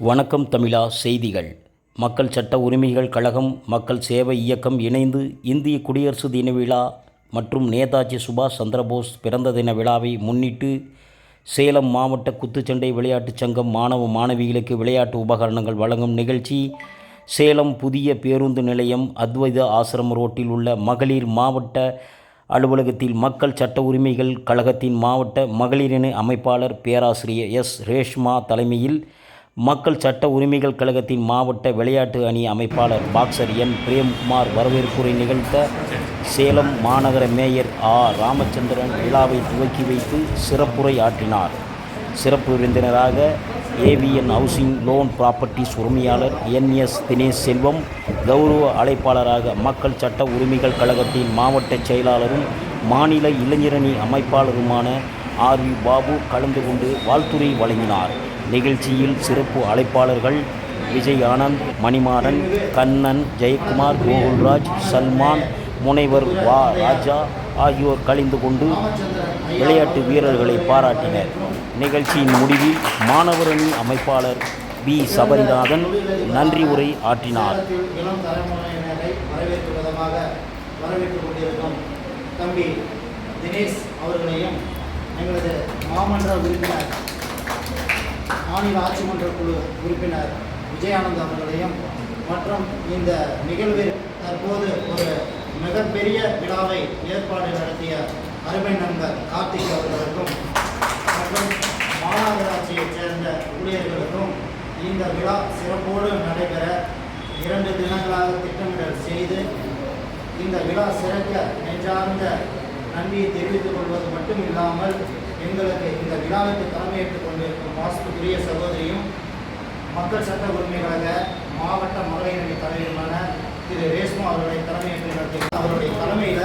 வணக்கம் தமிழா செய்திகள். மக்கள் சட்ட உரிமைகள் கழகம், மக்கள் சேவை இயக்கம் இணைந்து இந்திய குடியரசு தின விழா மற்றும் நேதாஜி சுபாஷ் சந்திரபோஸ் பிறந்த தின விழாவை முன்னிட்டு சேலம் மாவட்ட குத்துச்சண்டை விளையாட்டுச் சங்கம் மாணவ மாணவிகளுக்கு விளையாட்டு உபகரணங்கள் வழங்கும் நிகழ்ச்சி சேலம் புதிய பேருந்து நிலையம் அத்வைத ஆசிரம ரோட்டில் உள்ள மகளிர் மாவட்ட அலுவலகத்தில் மக்கள் சட்ட உரிமைகள் கழகத்தின் மாவட்ட மகளிரணி அமைப்பாளர் பேராசிரியர் எஸ். ரேஷ்மா தலைமையில் மக்கள் சட்ட உரிமைகள் கழகத்தின் மாவட்ட விளையாட்டு அணி அமைப்பாளர் பாக்ஸர் என். பிரேம்குமார் வரவேற்புரை நிகழ்த்த சேலம் மாநகர மேயர் ராமச்சந்திரன் விழாவை துவக்கி வைத்து சிறப்புரை ஆற்றினார். சிறப்பு விருந்தினராக ஏவிஎன் ஹவுசிங் லோன் ப்ராப்பர்ட்டிஸ் உரிமையாளர் என்.எஸ். தினேஷ் செல்வம், கௌரவ அழைப்பாளராக மக்கள் சட்ட உரிமைகள் கழகத்தின் மாவட்ட செயலாளரும் மாநில இளைஞரணி அமைப்பாளருமான ஆர்.வி. பாபு கலந்து கொண்டு வாழ்த்துரை வழங்கினார். நிகழ்ச்சியில் சிறப்பு அழைப்பாளர்கள் விஜய் ஆனந்த், மணிமாறன், கண்ணன், ஜெயக்குமார், கோகுல்ராஜ், சல்மான், முனைவர் வா. ராஜா ஆகியோர் கலந்து கொண்டு விளையாட்டு வீரர்களை பாராட்டினர். நிகழ்ச்சியின் முடிவில் மாணவரணி அமைப்பாளர் பி. சபரிநாதன் நன்றி உரை ஆற்றினார். தம்பி தினேஷ் அவர்களையும், எங்களது மாமன்ற உறுப்பினர் மாநில ஆட்சி மன்ற குழு உறுப்பினர் விஜயானந்த் அவர்களையும் மற்றும் இந்த நிகழ்வில் தற்போது ஒரு மிகப்பெரிய விழாவை ஏற்பாடு நடத்திய அருமை நண்பர் கார்த்திக் அவர்களுக்கும் மற்றும் மாநகராட்சியைச் சேர்ந்த ஊழியர்களுக்கும் இந்த விழா சிறப்போடு நடைபெற 2 தினங்களாக திட்டமிடல் செய்து இந்த விழா சிறக்க நெஞ்சார்ந்த நன்றியை தெரிவித்துக் கொள்வது மட்டும் இல்லாமல் எங்களுக்கு இந்த விழாவுக்கு தலைமையேற்றுக் கொண்டிருக்கும் பாசத்துக்குரிய சகோதரியும் மக்கள் சட்ட உரிமைகளாக மாவட்ட மகளிர் அணி தலைவருமான திரு ரேஷ்மா அவர்களை தலைமையேற்று நடத்தி அவருடைய தலைமையில்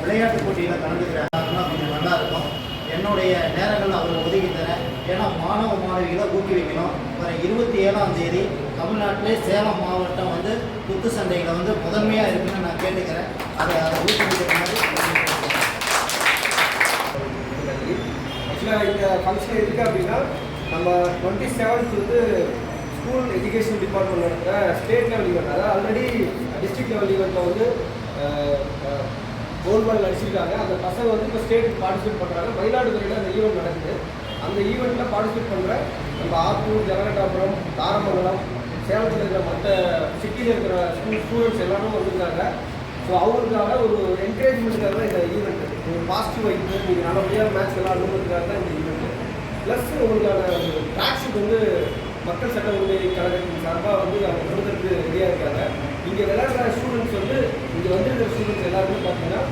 விளையாட்டுப் போட்டியில் கலந்துக்கிறாங்கன்னா கொஞ்சம் நல்லா இருக்கும். என்னுடைய நேரங்கள் அவர் ஒதுக்கி தரேன். ஏன்னா மாணவ மாணவிகளை ஊக்குவிக்கணும். வர 27ஆம் தேதி தமிழ்நாட்டிலே சேலம் மாவட்டம் குத்து சண்டையில் முதன்மையாக இருக்குன்னு நான் கேட்டுக்கிறேன். அதை ஊக்குவிக்கிற மாதிரி இந்த ஃபங்க்ஷன் எதுக்கு அப்படின்னா, நம்ம 27th ஸ்கூல் எஜுகேஷன் டிபார்ட்மெண்ட் நடத்துகிற ஸ்டேட் லெவல் ஈவெண்ட், அதாவது ஆல்ரெடி டிஸ்ட்ரிக்ட் லெவல் ஈவெண்ட்டில் கோல்டு மெடல் அடிச்சிருக்காங்க. அந்த பசங்க இப்போ ஸ்டேட்டுக்கு பார்ட்டிசிபேட் பண்ணுறாங்க. மயிலாடுதுறையில் அந்த ஈவெண்ட் நடக்குது. அந்த ஈவெண்ட்டில் பார்ட்டிசிபேட் பண்ணுற நம்ம ஆத்தூர், ஜெகநாட்டாபுரம், தாரமங்கலம், சேலத்தில் இருக்கிற மற்ற சிட்டியில் இருக்கிற ஸ்டூடெண்ட்ஸ் எல்லாரும் வந்துருக்காங்க. ஸோ அவங்களுக்காக ஒரு என்கரேஜ்மெண்ட்டுக்காக தான் இந்த ஈவெண்ட்டு, ஒரு பாசிட்டிவ் வைப்பு, நீங்கள் நல்லபடியாக மேட்ச் எல்லாம் அனுபவத்துக்காக தான் இந்த ஈவெண்ட்டு. ப்ளஸ் உங்களுக்கான ட்ராக் ஷூட் மக்கள் சட்ட உரிமை கழகத்தின் சார்பாக அவங்க கொடுக்கறதுக்கு ரெடியாக இருக்காங்க. இங்கே விளையாடுற ஸ்டூடெண்ட்ஸ் இங்கே வந்துருக்கிற ஸ்டூடெண்ட்ஸ் எல்லாருமே பார்த்தீங்கன்னா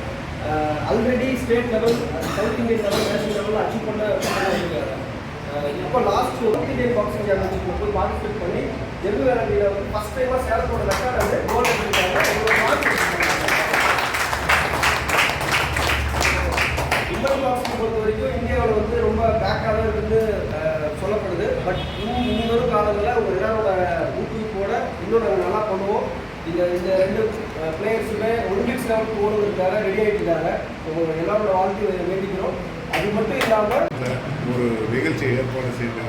already state level, south Indian level, national லெவலில் அச்சீவ் பண்ணிருக்காங்க. இப்போ லாஸ்ட் சவுத் இந்தியன் பாக்ஸிங் சாம்பியன்ஷிப்பில் போய் பார்ட்டிசிபேட் பண்ணி ஜெர்மி வேலையில் ஃபஸ்ட் டைமாக சேலத்தோட ரெக்கார்டு கோல் எடுத்துருக்காங்க. இந்தியன் பாக்ஸிங் பொறுத்த வரைக்கும் இந்தியாவில் ரொம்ப பேக்காக தான் இருக்குன்னு சொல்லப்படுது. பட் இன்னும் வரும் காலங்களில் ஒரு எல்லாரோட ஊக்குவிப்போட இன்னும் நாங்கள் நல்லா பண்ணுவோம். இந்த 2 பிளேயர்ஸுமே ஒலிம்பிக்ஸ் லெவலுக்கு போகிறதுக்காக ரெடி ஆகிட்டு இருக்காங்க. எல்லாரோட வாழ்க்கையை வேண்டிக்கிறோம். அது மட்டும் இல்லாமல் ஒரு நிகழ்ச்சி ஏற்பாடு செய்து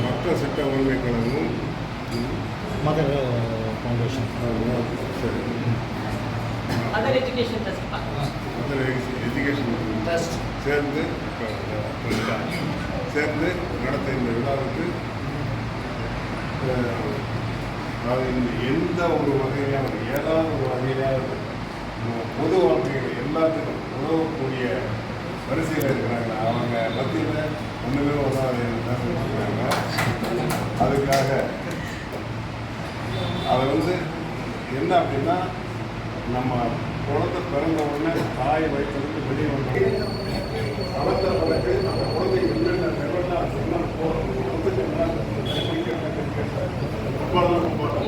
மக்கள் சட்ட உரிமை கழகமும் மதர் ஃபவுண்டேஷன் அதர் எஜுகேஷன் சேர்ந்து நடத்த இந்த விழாவுக்கு எந்த ஒரு வகையிலாவது ஏதாவது ஒரு வகையிலாவது பொது வாழ்க்கையில் எல்லாத்துக்கும் உதவக்கூடிய வரிசையில் இருக்கிறாங்க. அவங்க மத்தியில் ஒன்றுமே உதவாங்க. அதுக்காக அதை என்ன அப்படின்னா, நம்ம குழந்தை பிறந்த உடனே தாய் வயிற்றுக்கு வெளியே வந்து வளர்த்த பிறகு நம்ம குழந்தை என்னென்ன லெவலில் சொன்னால்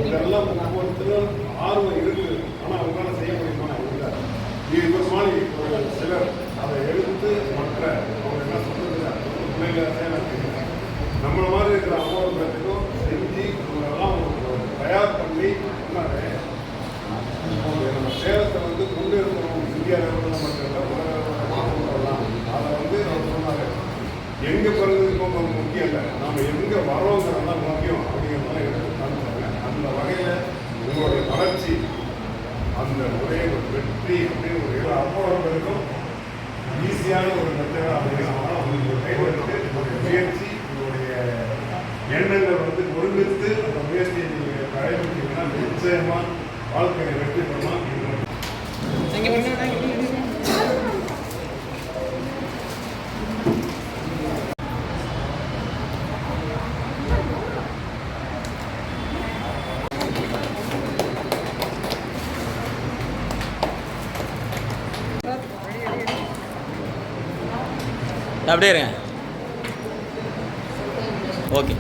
இதெல்லாம் ஒவ்வொருத்தரும் ஆர்வம் இருக்குது. ஆனால் அவங்களால செய்ய முடியுமா? இல்லை. இது மாதிரி சிலர் அதை எடுத்து மற்ற அவங்க என்ன சொல்றது பிள்ளைங்க நம்மளை மாதிரி இருக்கிற அம்மாவை பேருக்கும் செஞ்சு அவங்களெல்லாம் தயார் பண்ணி நம்ம சேலத்தை கொண்டு இருக்கிறோம். இந்தியா லெவலில் மட்டும் இல்லை, உலக லெவலில் கொண்டு வரலாம். அந்த ஒரே ஒரு வெற்றி அப்படின்னு ஒரு அம்மாவர்களுக்கும் ஈஸியான ஒரு மெத்தடாக அப்படின்னா உங்களுக்கு கைவருக்கு உங்களுடைய முயற்சி உங்களுடைய எண்ணங்கள் வந்து ஒருங்கித்து அந்த முயற்சியை நீங்கள் கடைபிடித்தீங்கன்னா நிச்சயமாக வாழ்க்கையை வெற்றி பெறலாம். அப்படியே இருங்க. ஓகே.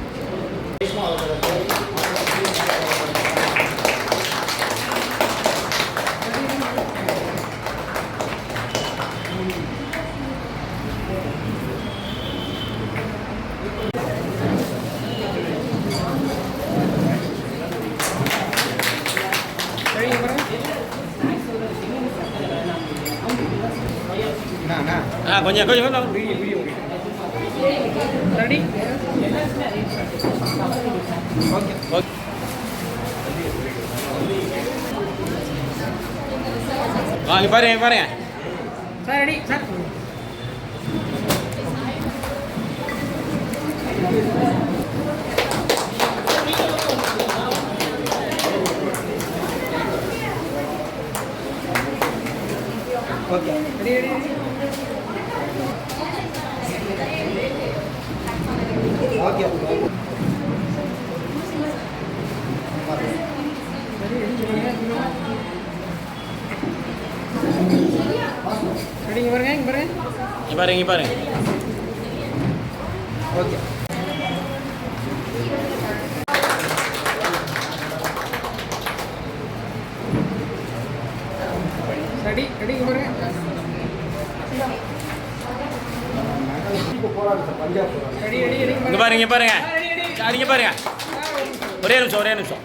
கொஞ்சம் ரெடி ஓகே ஓகே. வாங்க பாருங்க sir ready sir. Okay ready okay ready பாருங்க. ஓகே ரெடி பாருங்க. போராடு சார் பஞ்சாப். ரெடி இங்க பாருங்க. ஒரே நிமிஷம்.